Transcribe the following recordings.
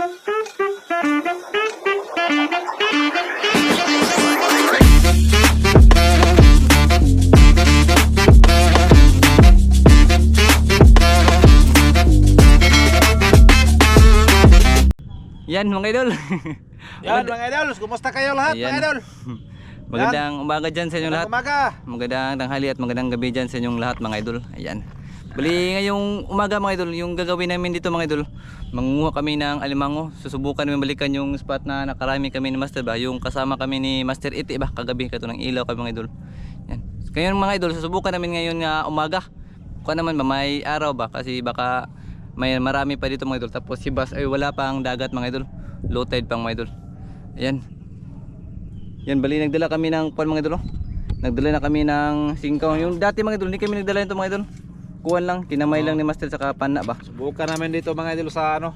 Yan mga idol. Yan mga idol, kumusta kayo lahat mga idol? Magandang umaga dyan sa inyong lahat. Umaga. Magandang tanghali at magandang gabi dyan sa inyong lahat mga idol. Ayan. Bali ngayong umaga mga idol, yung gagawin namin dito mga idol, mangunguha kami ng alimango. Susubukan namin balikan yung spot na nakarami kami ni Master ba, yung kasama kami ni Master Iti ba, kagabi kato ng ilaw kami mga idol. Yan. Ngayon mga idol, susubukan namin ngayon nga umaga. Kung naman ba may araw ba, kasi baka may marami pa dito mga idol. Tapos si Bas ay wala pang dagat mga idol, low tide pang mga idol. Ayan. Yan, bali nagdala kami ng kuwan mga idol. Nagdala na kami ng singkaw. Yung dati mga idol, hindi kami nagdala nito mga idol. Kuwan lang, kinamay lang ni Master saka panna ba. Subukan namin dito mga idol sa ano.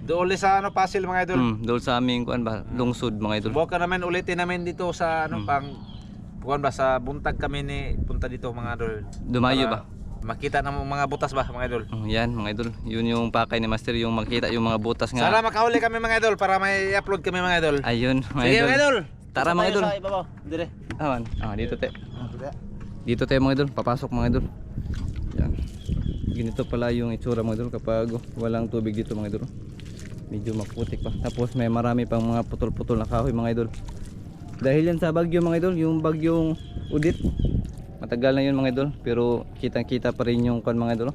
Doon sa ano Pasil mga idol. Doon sa aming kuwan ba, lungsod mga idol. Subukan namin ulitin namin dito sa ano pang kuwan ba sa buntag kami ni punta dito mga idol. Dumayo ba? Makita ng mga butas ba mga idol. Yan mga idol, yun yung pakay ni Master, yung makita yung mga butas nga. Sana makahuli kami mga idol para may upload kami mga idol. Ayun mga Sige idol. mga idol. Tara mga idol. Dire. Awan. Dito te. Dito tayo mga idol, papasok mga idol. Yan. Ganito pala yung itsura mga idol kapag walang tubig dito mga idol. Medyo maputik pa. Tapos may marami pang mga putol-putol na kahoy mga idol. Dahil yan sa bagyo mga idol, yung bagyong Udit. Matagal na yun mga idol, pero kitang-kita pa rin yung kan mga idol.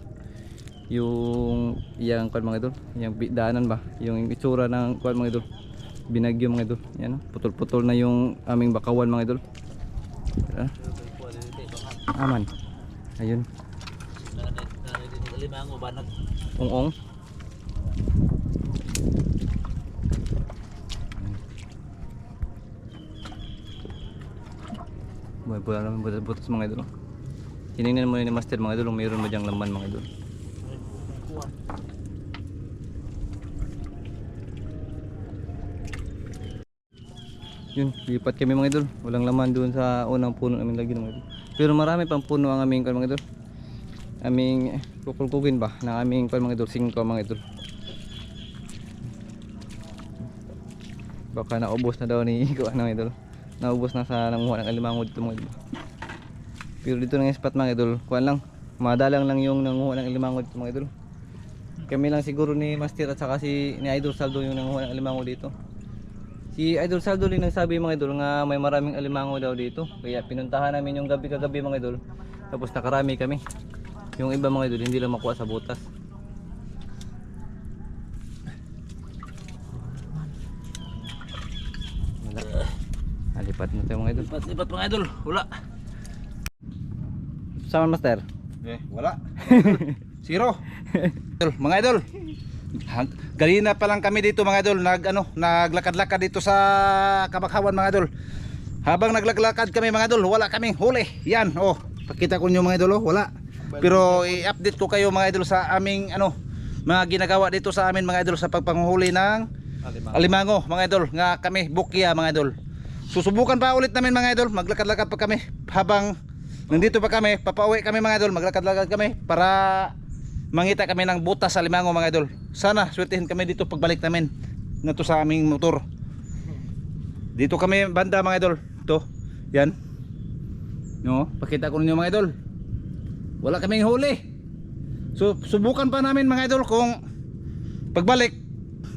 Yung yang kan mga idol, yung daanan ba, yung itsura ng kan mga idol. Binagyo mga idol. Yan, putol-putol na yung aming bakawan mga idol. Aman. Ayun. Ong-ong. Wala naman butas mga idol. Tinignan mo ni Master mga idol, mayroon mo diyang laman mga idol. Yun, lipat kami mga idol. Walang laman doon sa unang puno namin lagi mga idol. Pero marami pang puno ang aming mga idol. Aming kukulkugin ba na aming mga idol, singko mga idol. Baka naubos na daw ni Iko mga idol. Naubos na sa nanguha ng alimango dito mga idol. Pero dito ng spot mga idol, kuan lang, madalang lang yung nanguha ng alimango dito mga idol. Kami lang siguro ni Master at saka si ni Idol Saldo yung nanguha ng alimango dito. Si Idol Saldo rin nagsabi mga idol nga may maraming alimango daw dito. Kaya pinuntahan namin yung gabi kagabi mga idol. Tapos nakarami kami. Yung iba mga idol hindi lang makuha sa butas. Lipat na tayo mga idol. Lipat mga idol, wala. Sama Master? Wala. Zero. Mga idol. Kanina pa lang kami dito mga idol, naglakad-lakad dito sa Kabakhawan mga idol. Habang naglakad kami mga idol, wala kaming huli. Yan, pakita ko nyo mga idol, wala. Pero i-update ko kayo mga idol sa aming mga ginagawa dito sa amin mga idol sa pagpanghuli ng alimango mga idol, nga kami bukya mga idol. Susubukan pa ulit namin mga idol, maglakad-lakad pa kami habang nandito pa kami, papauwi kami mga idol, maglakad-lakad kami para mangita kami ng butas sa alimango mga idol. Sana swertihin kami dito pagbalik namin na to sa aming motor. Dito kami banda mga idol. Ito, yan. No, pakita ko ninyo mga idol. Wala kaming huli. So subukan pa namin mga idol kung pagbalik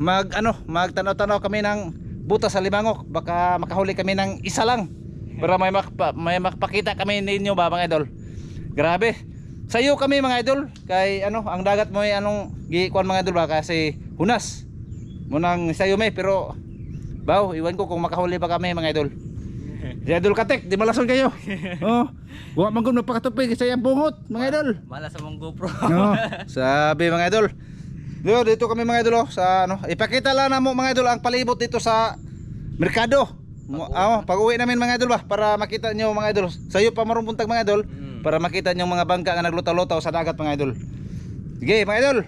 magtanaw-tanaw kami ng butas sa alimango, baka makahuli kami ng isa lang para may makapakita kami ninyo ba mga idol. Grabe. Sayo kami mga idol kay ang dagat mo ay gikuan mga idol ba kasi hunas munang sayo may, pero iwan ko kung makahuli pa kami mga idol. Si Idol Katek, di malason kayo. Wa man gud napakatupig sa iyang bungot mga idol. Mala sa mong GoPro. Sabi mga idol. Dito kami mga idol sa ipakita lang namo mga idol ang palibot dito sa merkado. Pag-uwi namin mga idol ba para makita nyo mga idol. Sayo pa marumbuntak mga idol para makita nyo mga bangka nga naglutaw-lutaw sa dagat mga idol. Sige mga idol.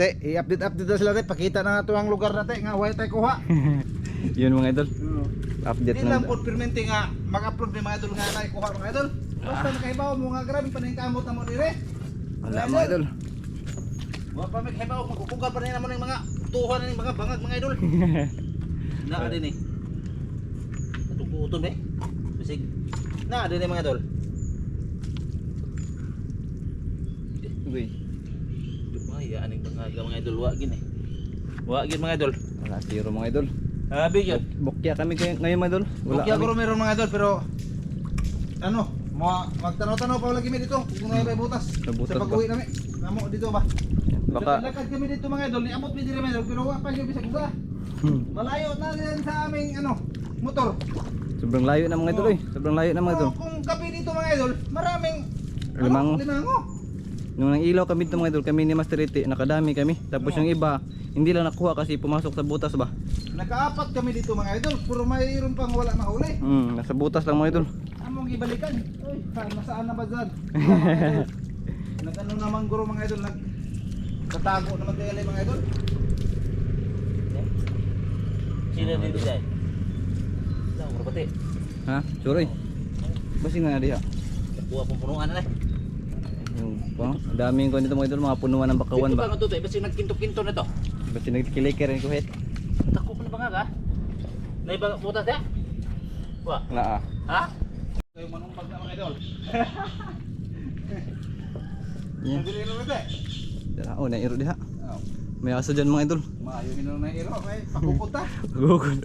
I-update na sila pakita na ito ang lugar natin nga huwag tayo kuha. Yun mga idol. Update Hindi na. lang po permente nga mag-upload ni mga idol nga tayo kuha mga idol. Basta nakahibaw mo nga grabe pa na mo dire. Wala mga idol. Wa pa may kahibaw, magkukugal pa rin naman ng mga tuhan ni mga bangag mga idol. Naa din eh. Natukuton eh. Bisig. Naa din eh mga idol. Uy. Dumaya aning mga idol wa gin eh. Wa gin mga idol. Wala zero mga idol. Abi gyud. Bukya kami ngayon mga idol. Wala Bukya kami. guro meron mga idol pero ano, magtanaw-tanaw pa wala kami dito kung may butas. Nabutas Sa pag-uwi namin. Namo dito ba? Baka Lakad kami dito mga idol, niabot mi dire mga idol pero wa pa gyud bisag usa. Malayo na rin sa aming ano, motor. sobrang layo na mga idol. Sobrang layo na mga idol. Kung gabi dito mga idol, maraming Limango. limango. Nung nang ilaw kami dito mga idol, kami ni Master Iti, nakadami kami. Tapos yung iba, hindi lang nakuha kasi pumasok sa butas ba. Nagkaapat kami dito mga idol, pero mayroon pang wala mahuli. Nasa butas lang mga idol. Among ibalikan. Uy, nasaan na ba dyan? Nag-ano naman guro mga idol, nagtatago naman tayo mga idol. Sino dito dyan? Lang, pati. Ha? Suroy. Basi na diha. Kuha pong punuan na eh. Yung ang daming ko dito mga idol, mga punuan ng bakawan Dito ba. ba nga ito? Basi nagkinto-kinto na to. Basi nagkiliker rin ko het. Tako pa na ba nga ka? Naiba butas ya? Wah. Na Ha? Kayo manumpag na mga idol. Yeah. Nandito ilo ito eh. Oh, nairo diha. Oh. May aso dyan mga idol. Maayo minum na ilo, may pakukuta. Gugol.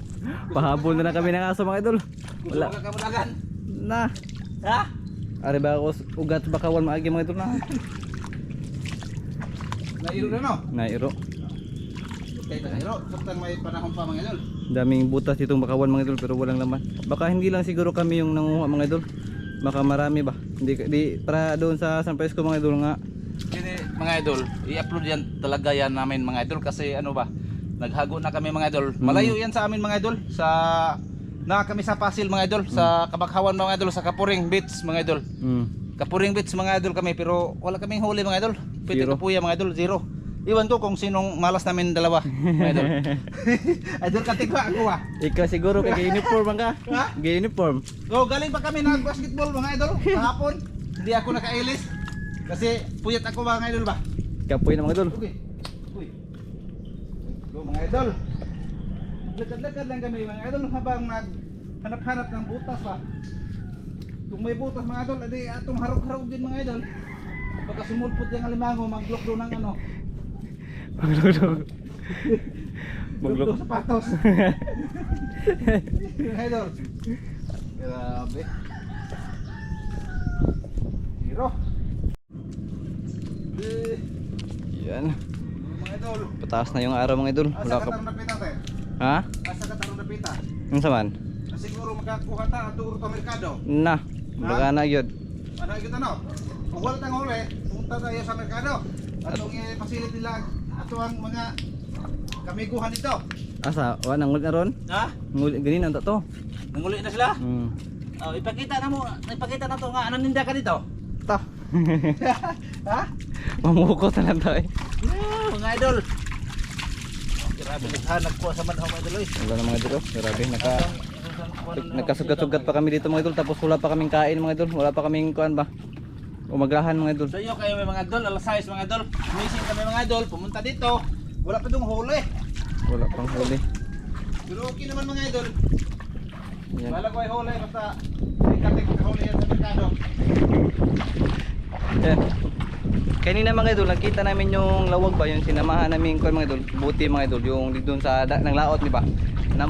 Pahabol na kami ng aso mga idol. Gusto Wala. ka kamulagan. Na. Ha? Ari ba ako ugat bakawan maagi mga idol na. Nairo na no? Nairo. Kaya nairo, samtang may panahon pa mga idol. Daming butas ditong bakawan mga idol pero walang laman. Baka hindi lang siguro kami yung nanguha mga idol. Baka marami ba? Hindi para doon sa San Francisco mga idol nga. Kini mga idol, i-upload yan talaga yan namin mga idol kasi ano ba? Naghago na kami mga idol. Malayo yan sa amin mga idol sa na kami sa Pasil mga idol, sa Kabakhawan mga idol, sa Kapuring Beach mga idol. Kapuring Beach mga idol kami pero wala kaming huli mga idol. Pwede Zero. kapuya mga idol, zero. Iwan ko kung sinong malas namin dalawa mga idol. Idol katigwa ako ah. Ikaw siguro kay uniform man ka. Ha? Gay uniform. So galing pa kami nag-basketball mga idol kahapon. Hindi ako nakailis kasi puyat ako mga idol ba. Kapoy na mga idol. Okay. Uy. Go mga idol. Lakad-lakad lang kami mga idol habang naghanap-hanap ng butas ba. Kung may butas mga idol, edi atong harog-harog din mga idol. Pagka sumulpot yung alimango, mag-block doon ng ano. Maglog. Maglok sapatos. Mga idol. Grabe. Hero. Yan. Mga idol. Pataas na yung araw mga idol. Asa Wala ka ka. tarong napita tayo? Ha? Asa ka tarong napita? Ano saman? Siguro magkakuha ta ato uro merkado. Na. Baka na gyud. Ano kita no? Kung wala tang huli, punta tayo sa merkado. Atong i-facility nila ato ang mga kamiguhan dito. Asa? Wa nang ngulit na ron? Ha? Ngulit ganin ang to. Nanguli na sila? Hmm. Oh, ipakita na to nga anong ninda ka dito. Ta. Ha? Mamukot na lang tayo. Mga idol. Grabe naghanap ko sa madhaw mga idol. Wala na mga idol. Oh. Grabe. Nagkasugat-sugat pa kami dito mga idol. Tapos wala pa kaming kain mga idol. Wala pa kaming kuan ba. Umaglahan mga idol. So iyo kayo may mga idol, alas 6 mga idol. Missing kami mga idol, pumunta dito. Wala pa dong huli. Wala pang huli. Pero okay naman mga idol. Yan. Wala ko ay huli basta ikatik huli yan sa merkado. Yan. Kanina mga idol, nakita namin yung lawag ba, yung sinamahan namin kuan mga idol. Buti mga idol, yung doon sa ng laot, di ba?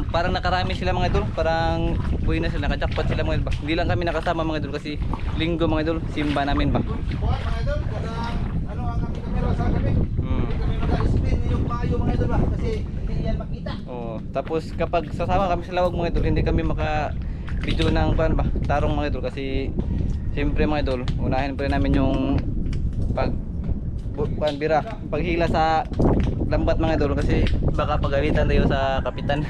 Parang nakarami sila mga idol, parang buhay na sila, nakajakpat sila mga idol ba. Hindi lang kami nakasama mga idol kasi linggo mga idol, simba namin ba. Buhat mga idol, kada ano ang aming kamera sa gabi. Hindi kami maka-spin yung payo mga idol ba kasi hindi yan makita. Oh, tapos kapag sasama kami sa lawag mga idol, hindi kami maka-video ng kuan ba, tarong mga idol kasi siyempre mga idol, unahin pa rin namin yung paghila sa lambat mga idol kasi baka pagalitan tayo sa kapitan.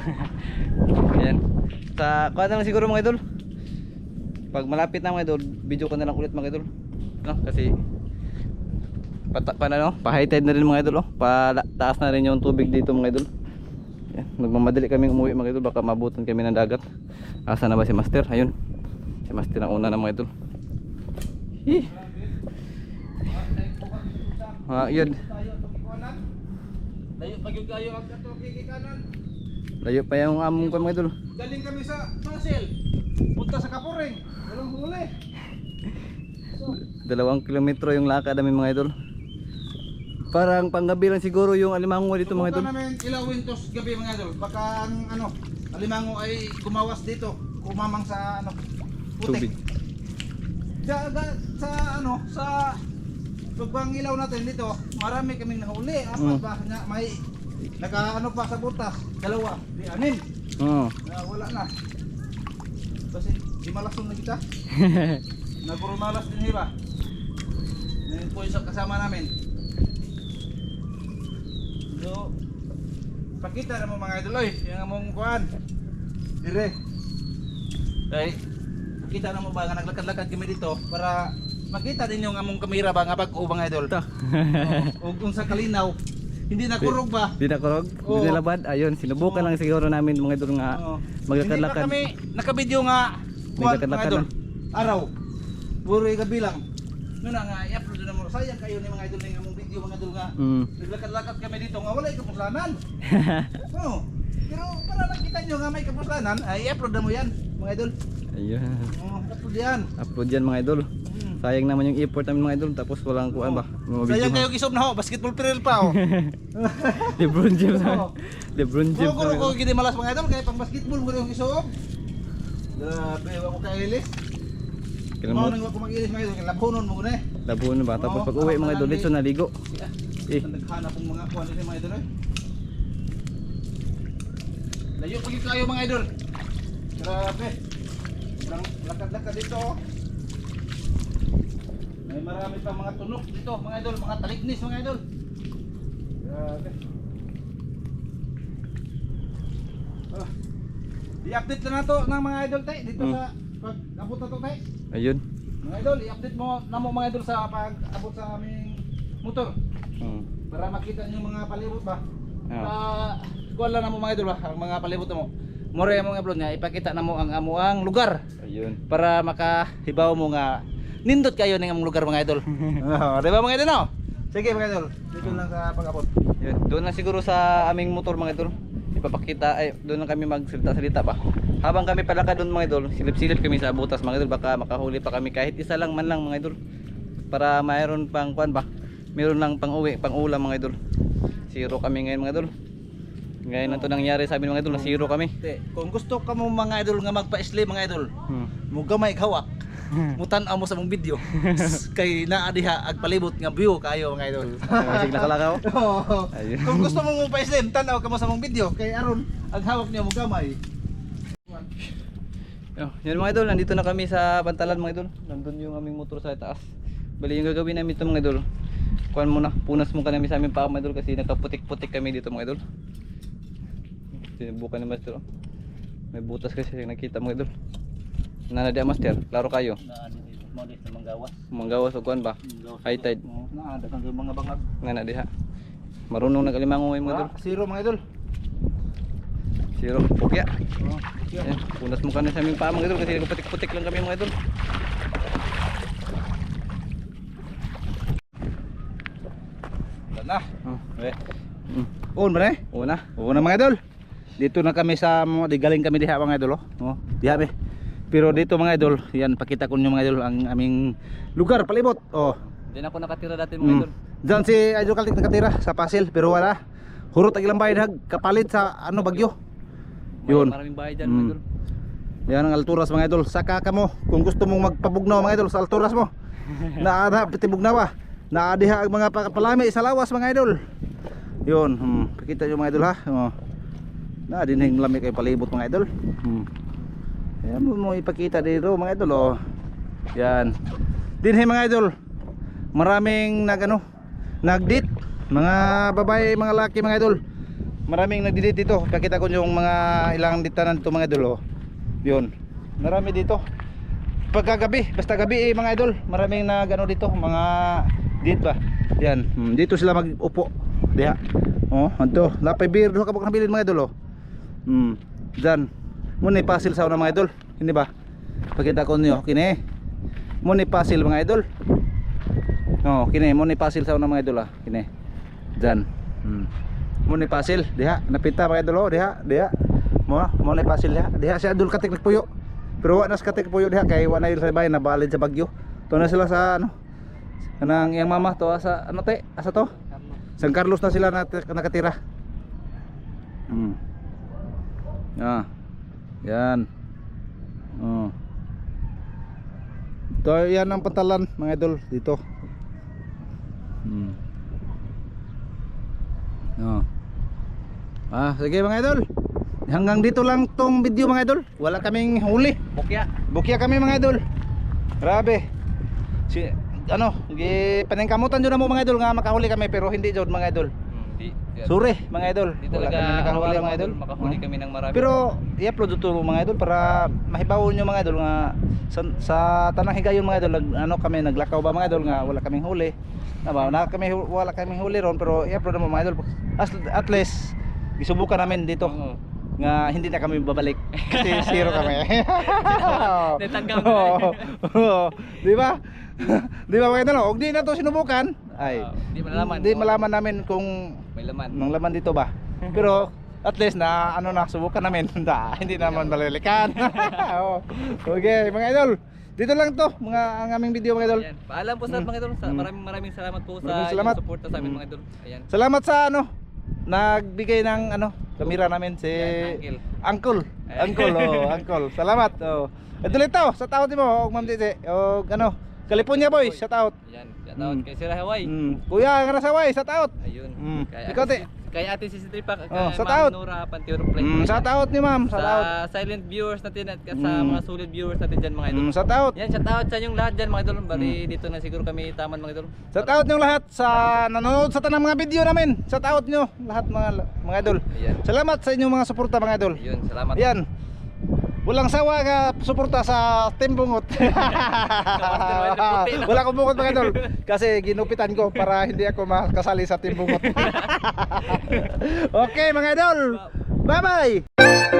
Ayan. Sa kuha na lang siguro mga idol. Pag malapit na mga idol, video ko na lang ulit mga idol. No? Kasi pa-high tide na rin mga idol, oh. Taas na rin yung tubig dito mga idol. Ayan. Nagmamadali kaming umuwi mga idol, baka mabutan kami ng dagat. Asa na ba si Master? Ayun. Si Master ang una na mga idol. Yun. Layo pag yung kayo ang kato kikanan. Layo pa yung among kuan mga idol. Galing kami sa Pasel. Punta sa Kapuring. Walang huli. 2 kilometro yung lakad namin mga idol. Parang panggabi lang siguro yung alimango dito mga idol. Subukan namin ilawin to sa gabi mga idol. Baka ang ano, alimango ay gumawas dito. Kumamang sa ano, Tubig. putik. Sa ano, sa pagbang ilaw natin dito, marami kaming nahuli. Apat ba? May naka ano pa sa butas, 2, di 6. Oo. Wala na. Kasi di malasong na kita. Nagpuro malas din hiba. Ngayon po yung kasama namin. So, pakita na mo mga idol oy, yung among kuan. Dire. Ay, pakita na mo ba nga naglakad-lakad kami dito para makita din yung among kamera ba nga pag-o mga idol. Ug unsa kalinaw. Hindi nakurog ba? Di na kurog, Oo. di nalabad. Ayun, sinubukan lang siguro namin mga idol nga Oo. maglakad-lakad. Hindi pa kami nakabidyo nga kuan mga Naglakad-lakad idol. lang. Araw. Puro gabi lang. Nga nga i-upload na mo. Sayang kayo ni mga idol ng among video mga idol nga. Naglakad-lakad kami dito nga wala kapuslanan. Oo. Pero para makita nyo nga may kapuslanan, ay i-upload na mo yan mga idol. Ayun. Oo, upload yan. Upload yan mga idol. Sayang naman yung effort namin mga idol tapos walang kuan ba. Sayang kayo gisob na ho, basketball player pa ho. LeBron James. Oo. LeBron James. Kung ko gidi malas mga idol, kaya pang basketball mo rin yung gisob. Grabe, wako ka ilis. Mau nang wako mag-ilis mga idol, labhonon mo guna eh. Labon ba tapos Oo, pag uwi mga idol dito naligo. Eh. Naghanap ng mga kuwan din mga idol eh. Layo pagi kayo mga idol. Grabe. Lakad-lakad dito. May marami pang mga tunok dito mga idol, mga talignis mga idol. Grabe. I-update na nato ng mga idol tay dito sa pag abot na to tay. Ayun. Mga idol, i-update mo na mo mga idol sa pag abot sa aming motor para makita niyo mga palibot ba. Kuha lang na mo mga idol ba ang mga palibot mo. More mo upload niya, ipakita na mo ang amuang lugar Ayun. para makahibaw mo nga nindot kayo ning among lugar mga idol. Di ba mga idol no? Sige mga idol, dito lang sa pag-abot. Yun. Doon lang siguro sa aming motor mga idol. Ipapakita ay doon lang kami magsalita-salita pa. Habang kami palakad doon mga idol, silip-silip kami sa butas mga idol baka makahuli pa kami kahit isa lang man lang mga idol. Para mayroon pang kuan ba? Meron lang pang uwi, pang ulam mga idol. Zero kami ngayon mga idol. Ngayon lang to nangyari sa amin mga idol, na zero kami. Kung gusto ka mo mga idol nga magpa-slim mga idol, mo gamay hawak. Mutan-aw mo sa mong video. Kay naa diha ag palibot nga view kayo mga idol. Masig nakalakaw. Oo. Ayun. Kung gusto mo mo pa-slim, tanaw ka mo sa mong video kay aron ag hawak niya mo gamay. Yan mga idol, nandito na kami sa Pantalan mga idol. Nandun yung aming motor sa taas. Bali yung gagawin namin ito mga idol. Kuhan muna, punas mo ka namin sa aming paa mga idol kasi nakaputik-putik kami dito mga idol. Sinubukan ni Master. May butas kasi nakita mga idol. Nanadi Master, klaro kayo. Modis na manggawas. Manggawas o kuhan ba? High tide. Naa daghang mga bangag. Nanadi ha. Marunong nag-alimango mga idol. Zero mga idol. Zero, pukya. Oo. Ayan, punas mo ka na sa aming paa mga idol kasi nakaputik-putik lang kami mga idol. Na. Okay. On ba na? Una. Oo na mga idol. Dito na kami sa di galing kami diha mga idol oh. Diha be. Pero dito mga idol, yan pakita ko niyo mga idol ang aming lugar palibot. Oh. Diyan ako nakatira dati mga idol. Diyan si Idol Kaltik nakatira sa Pasel pero wala. Hurot ang ilang bayad kapalit sa ano bagyo. Yun. Maraming bahay dyan mga idol. Yan ang alturas mga idol. Saka ka mo kung gusto mong magpabugnaw mga idol sa alturas mo. Naada pitibugnaw naadiha ang mga palami sa lawas mga idol. Yun, pakita nyo mga idol ha. Na dinhing lami kay palibot mga idol. Ayan mo ipakita dito mga idol oh. Yan. Dinhing mga idol. Maraming nagdit, mga babae, mga laki mga idol. Maraming nagdidit dito. Pakita ko yung mga ilang ditanan dito mga idol oh. Yun. Marami dito. Pagkagabi, basta gabi mga idol, maraming dito, mga dit ba. Yan. Dito sila mag-upo. Diha. Oh, anto, napay beer do ka nabilin mga idol oh. Diyan. Muna pasil sa una mga idol, hindi ba? Pakita ko niyo kini. Muna pasil mga idol. Oh, kini muna pasil sa una mga idol ah, kini. Diyan. mo ni pasil diha napita mga idol oh diha mo ni pasil diha si Adol katik nagpuyo pero wa na sa katik puyo diha kay wa na sa bay nabalid sa bagyo to na sila sa ano kanang iyang mama to sa ano te asa to San Carlos na sila nakatira yan ito yan ang pantalan mga idol dito sige mga idol hanggang dito lang tong video mga idol wala kaming huli bukya kami mga idol grabe paningkamutan dyan na mo mga idol nga makahuli kami pero hindi dyan mga idol sure mga idol Di wala talaga kami nakahuli mga idol makahuli kami ng marami. pero i-upload ito mga idol para mahibaw nyo mga idol nga sa tanang higayon mga idol kami naglakaw ba mga idol nga wala kaming huli wala kaming huli ron pero i-upload mo mga idol at least isubukan namin dito nga hindi na kami babalik kasi zero kami Natanggap di ba di ba mga idol og di na to sinubukan ay di malaman namin kung may laman. nang laman dito ba pero at least na subukan namin hindi naman malilikan okay mga idol dito lang to ang aming video mga idol. Ayan. Paalam po sa mga idol. Maraming salamat po sa salamat. suporta sa amin mga idol. Ayan. Salamat sa nagbigay ng kamera namin si Yan, Uncle. Uncle. Salamat. Ito ito sa taot mo og Ma'am Tite og California boys sa taot. Ayan. Shoutout kay Sir Hawaii. Kuya nga sa Hawaii sa taot. Ayun. Ikaw te. Kay Ate Sisi Tripak, sa Ma'am taot. Nora Pantioro Play. Sa taot ni Ma'am, sa taot. Sa silent viewers natin at sa mga solid viewers natin dyan mga idol. Sa taot. Yan, shoutout sa inyong lahat dyan mga idol. Bali dito na siguro kami taman mga idol. Sa taot nyo lahat sa nanonood sa tanang mga video namin. Sa taot nyo lahat mga idol. Ayan. Salamat sa inyong mga suporta mga idol. Ayun, salamat. Yan. Walang sawa ka suporta sa Team Bungot. Wala akong bungot mga idol kasi ginupitan ko para hindi ako makasali sa Team Bungot. Okay mga idol. Bye bye.